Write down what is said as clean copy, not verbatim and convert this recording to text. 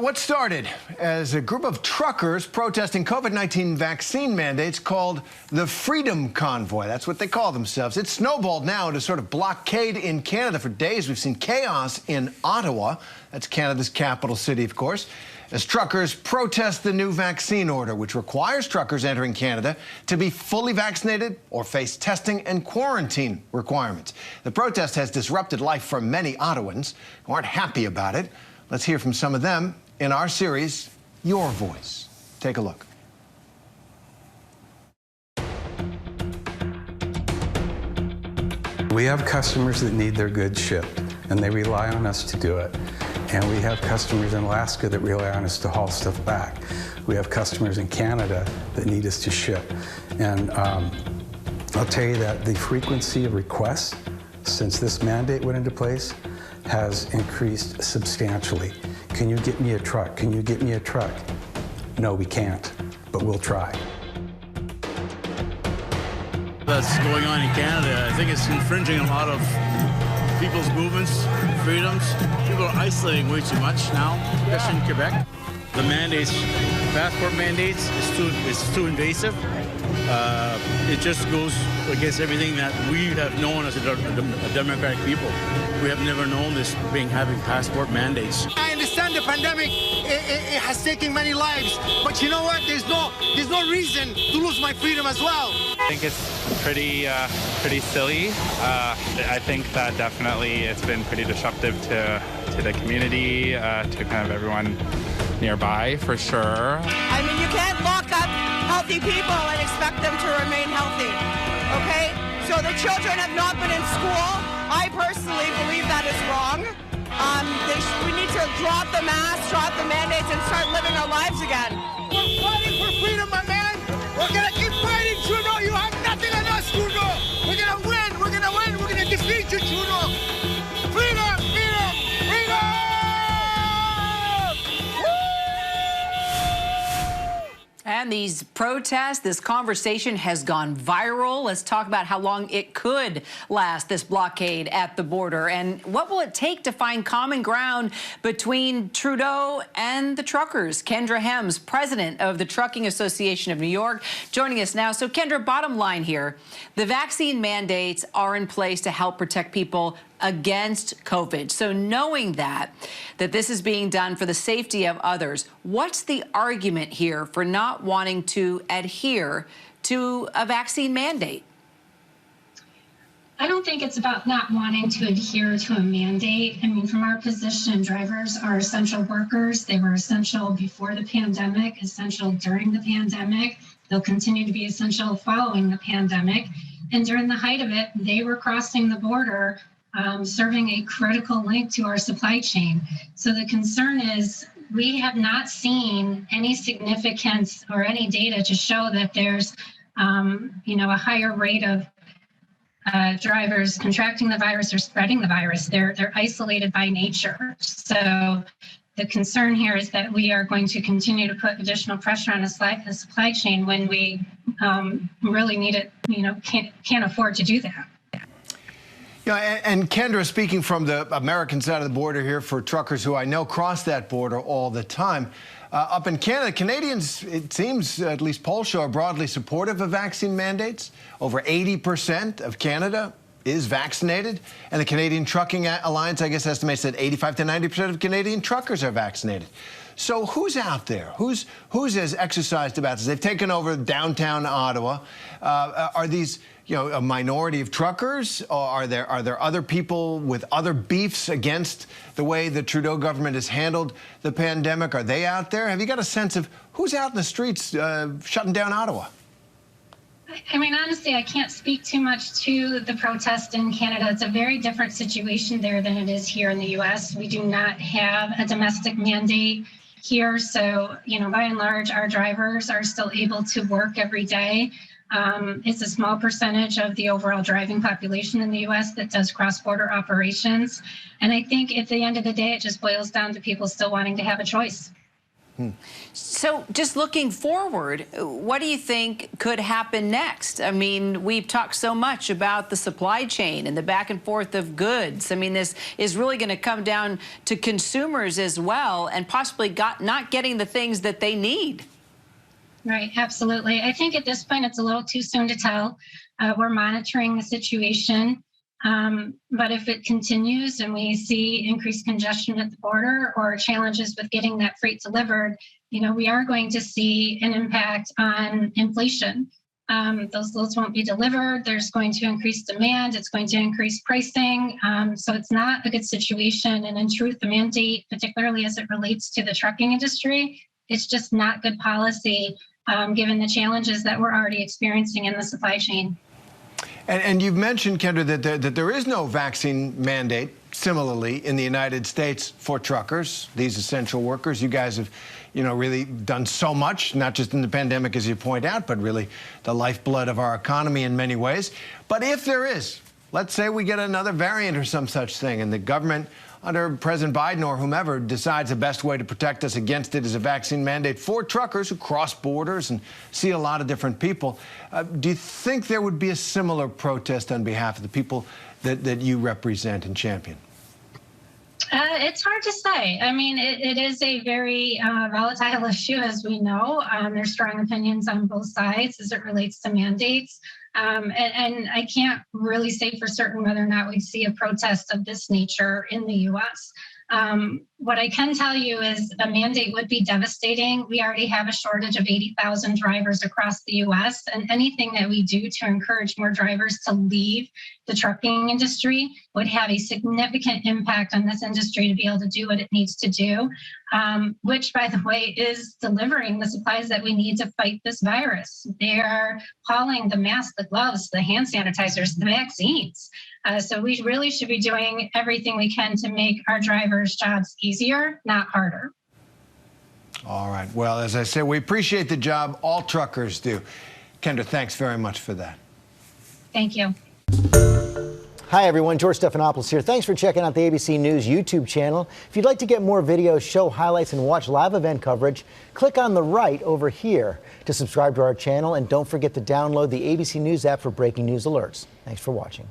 What started as a group of truckers protesting COVID-19 vaccine mandates called the Freedom Convoy. That's what they call themselves. It's snowballed now to sort of blockade in Canada for days. We've seen chaos in Ottawa. That's Canada's capital city, of course, as truckers protest the new vaccine order, which requires truckers entering Canada to be fully vaccinated or face testing and quarantine requirements. The protest has disrupted life for many Ottawans who aren't happy about it. Let's hear from some of them in our series, Your Voice. Take a look. We have customers that need their goods shipped, and they rely on us to do it. And we have customers in Alaska that rely on us to haul stuff back. We have customers in Canada that need us to ship. And I'll tell you that the frequency of requests since this mandate went into place has increased substantially. Can you get me a truck? Can you get me a truck? No, we can't, but we'll try. That's going on in Canada. I think it's infringing a lot of people's movements, freedoms. People are isolating way too much now, especially in Quebec. The mandates, passport mandates, it's too invasive. It just goes against everything that we have known as a democratic people. We have never known this having passport mandates. I understand the pandemic, it has taken many lives, but you know what? There's no reason to lose my freedom as well. I think it's pretty silly. I think that definitely it's been pretty disruptive to the community, to kind of everyone nearby, for sure. I mean, you can't lock up healthy people and expect them to remain healthy, okay? So the children have not been in school. I personally believe that is wrong. We need to drop the mask, drop the mandates, and start living our lives again. We're fighting for freedom, my man. We're gonna keep fighting, Trudeau. You have nothing on us, Trudeau. We're gonna win. We're gonna win. We're gonna defeat you, Trudeau. Freedom, freedom, freedom! And these protests, this conversation has gone viral. Let's talk about how long it could last, this blockade at the border. And what will it take to find common ground between Trudeau and the truckers? Kendra Hems, president of the Trucking Association of New York, joining us now. So, Kendra, bottom line here, the vaccine mandates are in place to help protect people against COVID. So knowing that this is being done for the safety of others, what's the argument here for not wanting to adhere to a vaccine mandate? I don't think it's about not wanting to adhere to a mandate. I mean, from our position, drivers are essential workers. They were essential before the pandemic, essential during the pandemic. They'll continue to be essential following the pandemic. And during the height of it, they were crossing the border, serving a critical link to our supply chain. So the concern is we have not seen any significance or any data to show that there's, a higher rate of drivers contracting the virus or spreading the virus. They're isolated by nature. So the concern here is that we are going to continue to put additional pressure on the supply chain when we really need it, can't afford to do that. Yeah, and Kendra, speaking from the American side of the border here for truckers who I know cross that border all the time, up in Canada, Canadians, it seems, at least polls show, are broadly supportive of vaccine mandates. Over 80% of Canada is vaccinated, and the Canadian Trucking Alliance, I guess, estimates that 85 to 90% of Canadian truckers are vaccinated. So who's out there? Who's as exercised about this? They've taken over downtown Ottawa. Are these, a minority of truckers, or are there other people with other beefs against the way the Trudeau government has handled the pandemic? Are they out there? Have you got a sense of who's out in the streets shutting down Ottawa? I mean, honestly, I can't speak too much to the protest in Canada. It's a very different situation there than it is here in the U.S. We do not have a domestic mandate here. So, by and large, our drivers are still able to work every day. It's a small percentage of the overall driving population in the U.S. that does cross-border operations. And I think at the end of the day, it just boils down to people still wanting to have a choice. So just looking forward, what do you think could happen next? I mean, we've talked so much about the supply chain and the back and forth of goods. I mean, this is really going to come down to consumers as well, and possibly not getting the things that they need. Right, absolutely. I think at this point it's a little too soon to tell. We're monitoring the situation. But if it continues and we see increased congestion at the border or challenges with getting that freight delivered, we are going to see an impact on inflation. Those loads won't be delivered. There's going to increase demand. It's going to increase pricing. So it's not a good situation. And in truth, the mandate, particularly as it relates to the trucking industry, it's just not good policy given the challenges that we're already experiencing in the supply chain. And you've mentioned, Kendra, that there is no vaccine mandate, similarly, in the United States for truckers, these essential workers. You guys have, really done so much, not just in the pandemic, as you point out, but really the lifeblood of our economy in many ways. But if there is, let's say we get another variant or some such thing, and the government, under President Biden or whomever, decides the best way to protect us against it is a vaccine mandate for truckers who cross borders and see a lot of different people. Do you think there would be a similar protest on behalf of the people that you represent and champion? It's hard to say. I mean, it is a very volatile issue, as we know. There's strong opinions on both sides as it relates to mandates. And I can't really say for certain whether or not we'd see a protest of this nature in the U.S. What I can tell you is a mandate would be devastating. We already have a shortage of 80,000 drivers across the U.S., and anything that we do to encourage more drivers to leave the trucking industry would have a significant impact on this industry to be able to do what it needs to do, which, by the way, is delivering the supplies that we need to fight this virus. They are hauling the masks, the gloves, the hand sanitizers, the vaccines. So we really should be doing everything we can to make our drivers' jobs easier, not harder. All right. Well, as I said, we appreciate the job all truckers do. Kendra, thanks very much for that. Thank you. Hi, everyone. George Stephanopoulos here. Thanks for checking out the ABC News YouTube channel. If you'd like to get more videos, show highlights, and watch live event coverage, click on the right over here to subscribe to our channel. And don't forget to download the ABC News app for breaking news alerts. Thanks for watching.